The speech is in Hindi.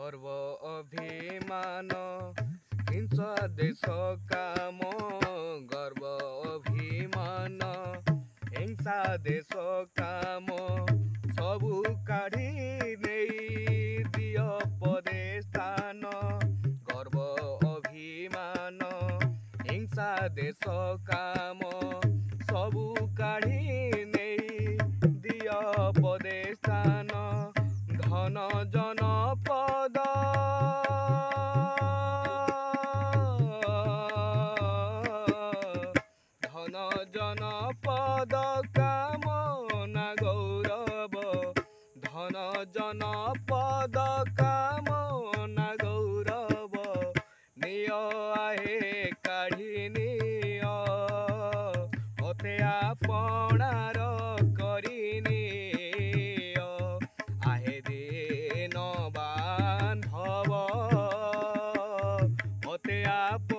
गर्व अभिमान हिंसा देश काम गर्व अभिमान हिंसा देश काम सबू काढ़ी नहीं दियो पदे स्थान गर्व अभिमान हिंसा देश काम सबू काढ़ी नहीं दियो पदे स्थान धन जन पद धन जन पद कामना गौरव धन जन पद कामना गौरव निय आहे काढ़ी निय मते आपणार करिनी आहे दिन बांधव मते आप